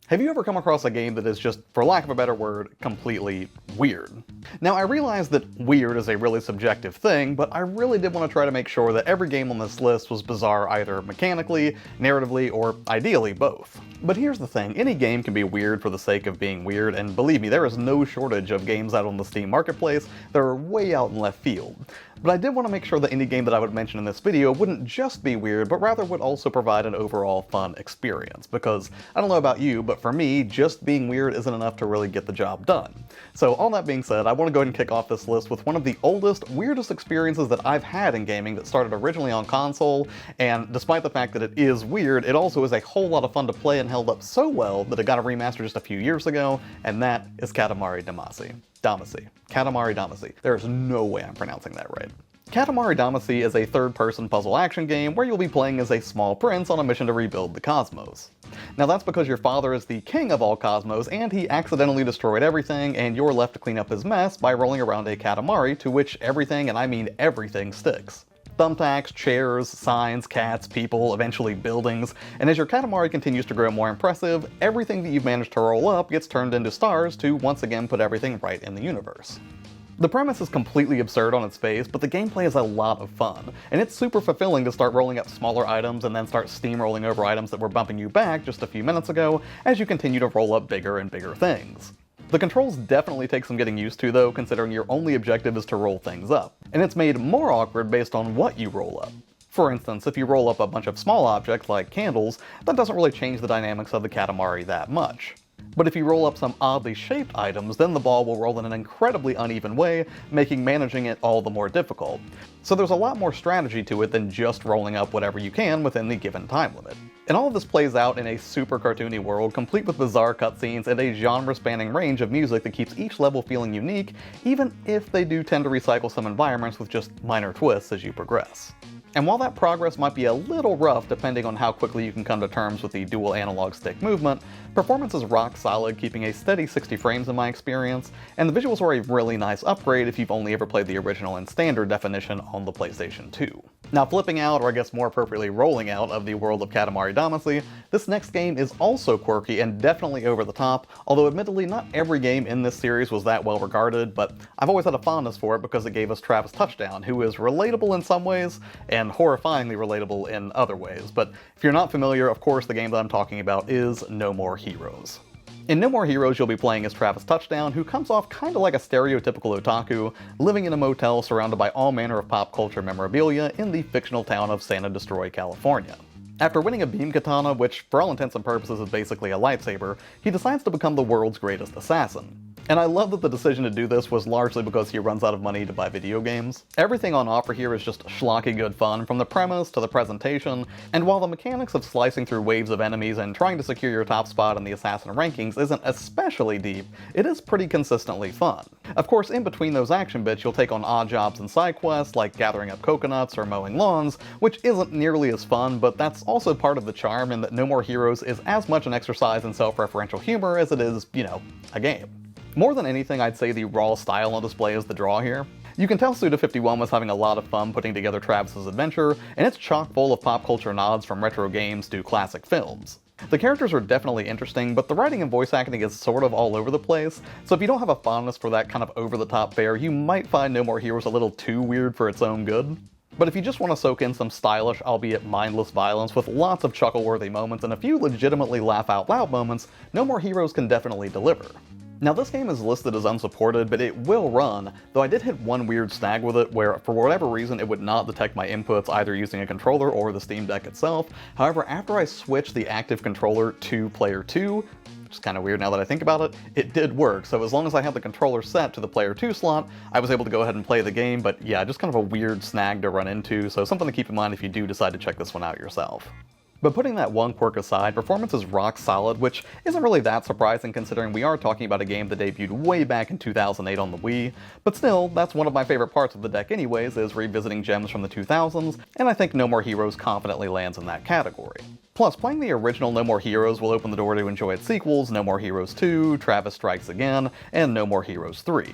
Have you ever come across a game that is just, for lack of a better word, completely weird? Now, I realize that weird is a really subjective thing, but I really did want to try to make sure that every game on this list was bizarre either mechanically, narratively, or ideally both. But here's the thing, any game can be weird for the sake of being weird, and believe me, there is no shortage of games out on the Steam marketplace that are way out in left field. But I did want to make sure that any game that I would mention in this video wouldn't just be weird, but rather would also provide an overall fun experience, because I don't know about you, but for me, just being weird isn't enough to really get the job done. So all that being said, I want to go ahead and kick off this list with one of the oldest, weirdest experiences that I've had in gaming that started originally on console, and despite the fact that it is weird, it also is a whole lot of fun to play and held up so well that it got a remaster just a few years ago, and that is Katamari Damacy. Katamari Damacy. There's no way I'm pronouncing that right. Katamari Damacy is a third-person puzzle action game where you'll be playing as a small prince on a mission to rebuild the cosmos. Now that's because your father is the king of all cosmos and he accidentally destroyed everything, and you're left to clean up his mess by rolling around a Katamari to which everything, and I mean everything, sticks. Thumbtacks, chairs, signs, cats, people, eventually buildings, and as your Katamari continues to grow more impressive, everything that you've managed to roll up gets turned into stars to once again put everything right in the universe. The premise is completely absurd on its face, but the gameplay is a lot of fun, and it's super fulfilling to start rolling up smaller items and then start steamrolling over items that were bumping you back just a few minutes ago as you continue to roll up bigger and bigger things. The controls definitely take some getting used to though, considering your only objective is to roll things up, and it's made more awkward based on what you roll up. For instance, if you roll up a bunch of small objects like candles, that doesn't really change the dynamics of the Katamari that much. But if you roll up some oddly shaped items, then the ball will roll in an incredibly uneven way, making managing it all the more difficult. So there's a lot more strategy to it than just rolling up whatever you can within the given time limit. And all of this plays out in a super cartoony world, complete with bizarre cutscenes and a genre-spanning range of music that keeps each level feeling unique, even if they do tend to recycle some environments with just minor twists as you progress. And while that progress might be a little rough depending on how quickly you can come to terms with the dual analog stick movement, performance is rock solid, keeping a steady 60 frames in my experience, and the visuals are a really nice upgrade if you've only ever played the original in standard definition on the PlayStation 2. Now flipping out, or I guess more appropriately rolling out, of the world of Katamari Damacy, this next game is also quirky and definitely over the top, although admittedly not every game in this series was that well regarded, but I've always had a fondness for it because it gave us Travis Touchdown, who is relatable in some ways, and horrifyingly relatable in other ways. But if you're not familiar, of course the game that I'm talking about is No More Heroes. In No More Heroes, you'll be playing as Travis Touchdown, who comes off kinda like a stereotypical otaku, living in a motel surrounded by all manner of pop culture memorabilia in the fictional town of Santa Destroy, California. After winning a beam katana, which for all intents and purposes is basically a lightsaber, he decides to become the world's greatest assassin. And I love that the decision to do this was largely because he runs out of money to buy video games. Everything on offer here is just schlocky good fun, from the premise to the presentation, and while the mechanics of slicing through waves of enemies and trying to secure your top spot in the assassin rankings isn't especially deep, it is pretty consistently fun. Of course, in between those action bits, you'll take on odd jobs and side quests like gathering up coconuts or mowing lawns, which isn't nearly as fun, but that's also part of the charm in that No More Heroes is as much an exercise in self-referential humor as it is, a game. More than anything, I'd say the raw style on display is the draw here. You can tell Suda51 was having a lot of fun putting together Travis's adventure, and it's chock full of pop culture nods from retro games to classic films. The characters are definitely interesting, but the writing and voice acting is sort of all over the place, so if you don't have a fondness for that kind of over-the-top fare, you might find No More Heroes a little too weird for its own good. But if you just want to soak in some stylish, albeit mindless violence with lots of chuckle-worthy moments and a few legitimately laugh-out-loud moments, No More Heroes can definitely deliver. Now this game is listed as unsupported, but it will run, though I did hit one weird snag with it where, for whatever reason, it would not detect my inputs either using a controller or the Steam Deck itself. However, after I switched the active controller to Player 2, which is kind of weird now that I think about it did work. So as long as I had the controller set to the Player 2 slot, I was able to go ahead and play the game, but yeah, just kind of a weird snag to run into, so something to keep in mind if you do decide to check this one out yourself. But putting that one quirk aside, performance is rock solid, which isn't really that surprising considering we are talking about a game that debuted way back in 2008 on the Wii, but still, that's one of my favorite parts of the deck anyways, is revisiting gems from the 2000s, and I think No More Heroes confidently lands in that category. Plus, playing the original No More Heroes will open the door to enjoy its sequels, No More Heroes 2, Travis Strikes Again, and No More Heroes 3.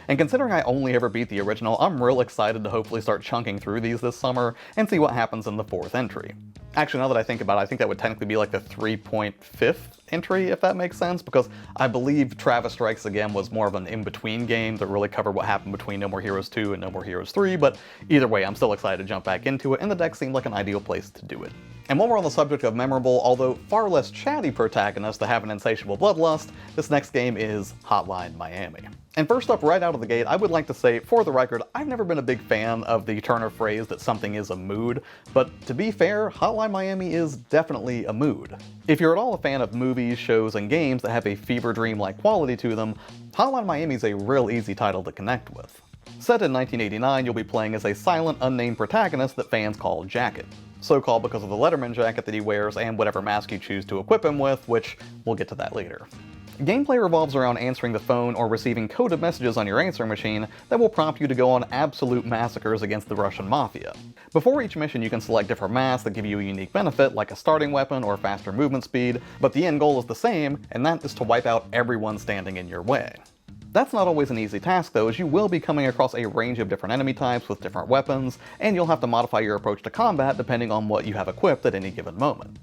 And considering I only ever beat the original, I'm real excited to hopefully start chunking through these this summer and see what happens in the 4th entry. Actually, now that I think about it, I think that would technically be like the 3.5th entry, if that makes sense, because I believe Travis Strikes Again was more of an in-between game that really covered what happened between No More Heroes 2 and No More Heroes 3, but either way, I'm still excited to jump back into it, and the deck seemed like an ideal place to do it. And while we're on the subject of memorable, although far less chatty protagonists that have an insatiable bloodlust, this next game is Hotline Miami. And first up, right out of the gate, I would like to say, for the record, I've never been a big fan of the turn of phrase that something is a mood, but to be fair, Hotline Miami is definitely a mood. If you're at all a fan of movies, shows, and games that have a fever dream-like quality to them, Hotline Miami is a real easy title to connect with. Set in 1989, you'll be playing as a silent, unnamed protagonist that fans call Jacket. So called because of the Letterman jacket that he wears and whatever mask you choose to equip him with, which we'll get to that later. Gameplay revolves around answering the phone or receiving coded messages on your answering machine that will prompt you to go on absolute massacres against the Russian Mafia. Before each mission, you can select different masks that give you a unique benefit, like a starting weapon or faster movement speed, but the end goal is the same, and that is to wipe out everyone standing in your way. That's not always an easy task though, as you will be coming across a range of different enemy types with different weapons, and you'll have to modify your approach to combat depending on what you have equipped at any given moment.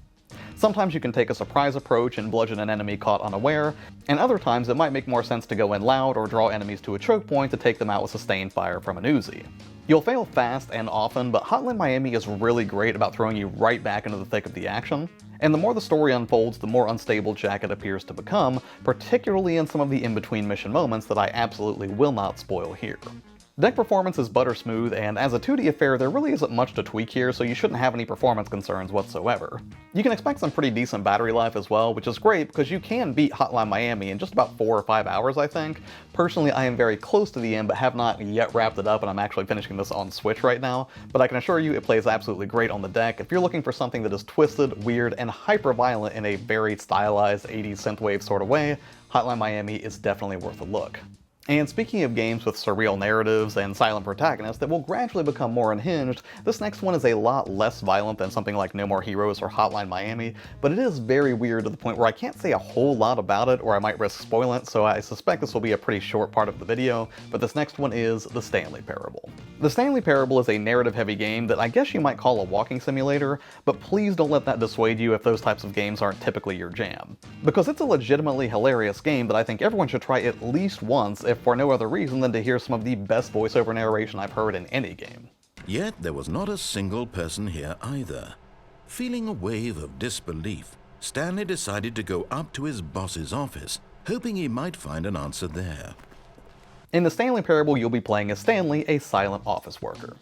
Sometimes you can take a surprise approach and bludgeon an enemy caught unaware, and other times it might make more sense to go in loud or draw enemies to a choke point to take them out with sustained fire from an Uzi. You'll fail fast and often, but Hotline Miami is really great about throwing you right back into the thick of the action. And the more the story unfolds, the more unstable Jacket appears to become, particularly in some of the in-between mission moments that I absolutely will not spoil here. Deck performance is butter smooth, and as a 2D affair, there really isn't much to tweak here, so you shouldn't have any performance concerns whatsoever. You can expect some pretty decent battery life as well, which is great because you can beat Hotline Miami in just about 4 or 5 hours, I think. Personally, I am very close to the end, but have not yet wrapped it up, and I'm actually finishing this on Switch right now. But I can assure you it plays absolutely great on the deck. If you're looking for something that is twisted, weird, and hyper-violent in a very stylized 80s synthwave sort of way, Hotline Miami is definitely worth a look. And speaking of games with surreal narratives and silent protagonists that will gradually become more unhinged, this next one is a lot less violent than something like No More Heroes or Hotline Miami, but it is very weird to the point where I can't say a whole lot about it or I might risk spoiling it, so I suspect this will be a pretty short part of the video, but this next one is the Stanley Parable. The Stanley Parable is a narrative-heavy game that I guess you might call a walking simulator, but please don't let that dissuade you if those types of games aren't typically your jam. Because it's a legitimately hilarious game that I think everyone should try at least once, if for no other reason than to hear some of the best voiceover narration I've heard in any game. Yet there was not a single person here either. Feeling a wave of disbelief, Stanley decided to go up to his boss's office, hoping he might find an answer there. In the Stanley Parable, you'll be playing as Stanley, a silent office worker.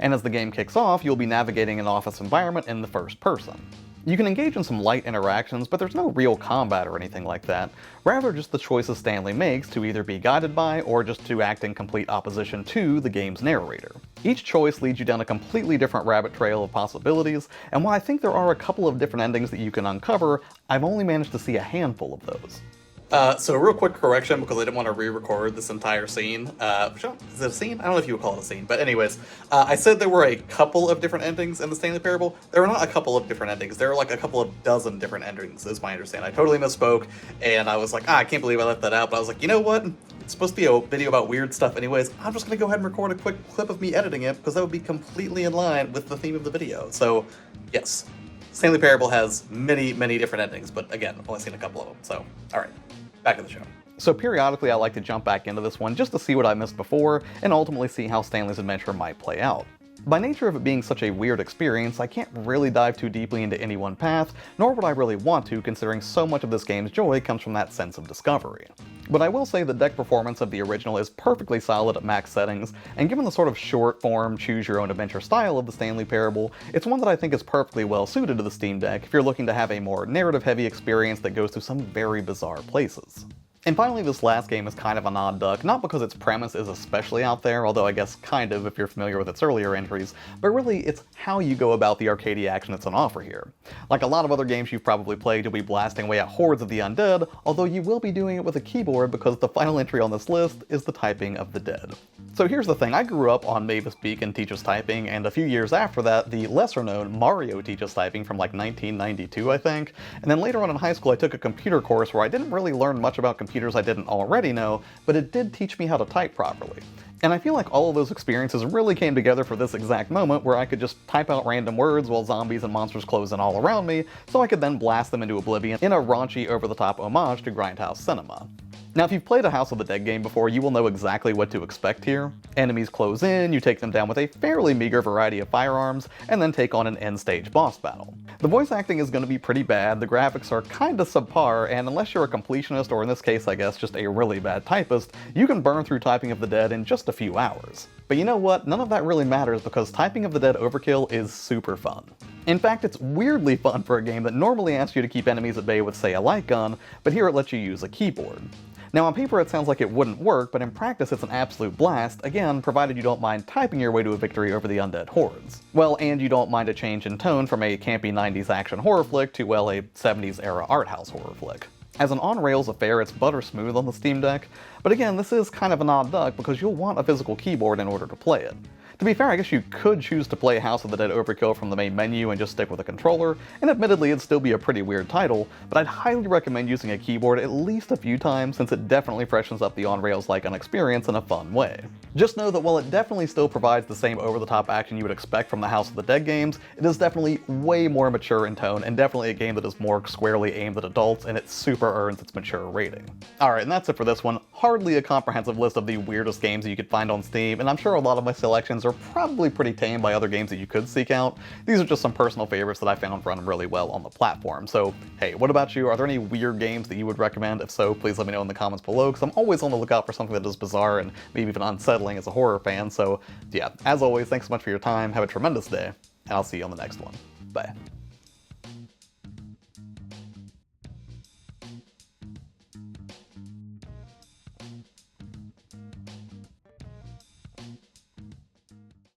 And as the game kicks off, you'll be navigating an office environment in the first person. You can engage in some light interactions, but there's no real combat or anything like that, rather just the choices Stanley makes to either be guided by or just to act in complete opposition to the game's narrator. Each choice leads you down a completely different rabbit trail of possibilities, and while I think there are a couple of different endings that you can uncover, I've only managed to see a handful of those. So a real quick correction, because I didn't want to re-record this entire scene. Is it a scene? I don't know if you would call it a scene, but anyways, I said there were a couple of different endings in the Stanley Parable. There were not a couple of different endings. There were like a couple of dozen different endings, is my understanding. I totally misspoke, and I was like, I can't believe I left that out, but I was like, you know what? It's supposed to be a video about weird stuff anyways. I'm just going to go ahead and record a quick clip of me editing it, because that would be completely in line with the theme of the video. So, yes. Stanley Parable has many, many different endings, but again, I've only seen a couple of them, so, alright. Back to the show. So periodically I like to jump back into this one just to see what I missed before, and ultimately see how Stanley's adventure might play out. By nature of it being such a weird experience, I can't really dive too deeply into any one path, nor would I really want to, considering so much of this game's joy comes from that sense of discovery. But I will say the deck performance of the original is perfectly solid at max settings, and given the sort of short-form, choose-your-own-adventure style of the Stanley Parable, it's one that I think is perfectly well suited to the Steam Deck if you're looking to have a more narrative-heavy experience that goes to some very bizarre places. And finally, this last game is kind of an odd duck, not because its premise is especially out there, although I guess kind of if you're familiar with its earlier entries, but really it's how you go about the arcadey action that's on offer here. Like a lot of other games you've probably played, you'll be blasting away at hordes of the undead, although you will be doing it with a keyboard because the final entry on this list is the typing of the dead. So here's the thing, I grew up on Mavis Beacon Teaches Typing, and a few years after that, the lesser-known Mario Teaches Typing from like 1992, I think, and then later on in high school I took a computer course where I didn't really learn much about computer computers I didn't already know, but it did teach me how to type properly. And I feel like all of those experiences really came together for this exact moment where I could just type out random words while zombies and monsters close in all around me, so I could then blast them into oblivion in a raunchy, over-the-top homage to Grindhouse cinema. Now, if you've played a House of the Dead game before, you will know exactly what to expect here. Enemies close in, you take them down with a fairly meager variety of firearms, and then take on an end-stage boss battle. The voice acting is going to be pretty bad, the graphics are kinda subpar, and unless you're a completionist, or in this case I guess just a really bad typist, you can burn through Typing of the Dead in just a few hours. But you know what? None of that really matters because Typing of the Dead Overkill is super fun. In fact, it's weirdly fun for a game that normally asks you to keep enemies at bay with, say, a light gun, but here it lets you use a keyboard. Now on paper it sounds like it wouldn't work, but in practice it's an absolute blast, again, provided you don't mind typing your way to a victory over the undead hordes. Well, and you don't mind a change in tone from a campy 90s action horror flick to, well, a 70s era art house horror flick. As an on-rails affair, it's butter smooth on the Steam Deck, but again, this is kind of an odd duck because you'll want a physical keyboard in order to play it. To be fair, I guess you could choose to play House of the Dead Overkill from the main menu and just stick with a controller, and admittedly it'd still be a pretty weird title, but I'd highly recommend using a keyboard at least a few times since it definitely freshens up the on-rails-like an experience in a fun way. Just know that while it definitely still provides the same over-the-top action you would expect from the House of the Dead games, it is definitely way more mature in tone and definitely a game that is more squarely aimed at adults, and it super earns its mature rating. Alright, and that's it for this one. Hardly a comprehensive list of the weirdest games that you could find on Steam, and I'm sure a lot of my selections are probably pretty tame by other games that you could seek out. These are just some personal favorites that I found run really well on the platform. So hey, what about you? Are there any weird games that you would recommend? If so, please let me know in the comments below, because I'm always on the lookout for something that is bizarre and maybe even unsettling as a horror fan. So yeah, as always, thanks so much for your time, have a tremendous day, and I'll see you on the next one. Bye.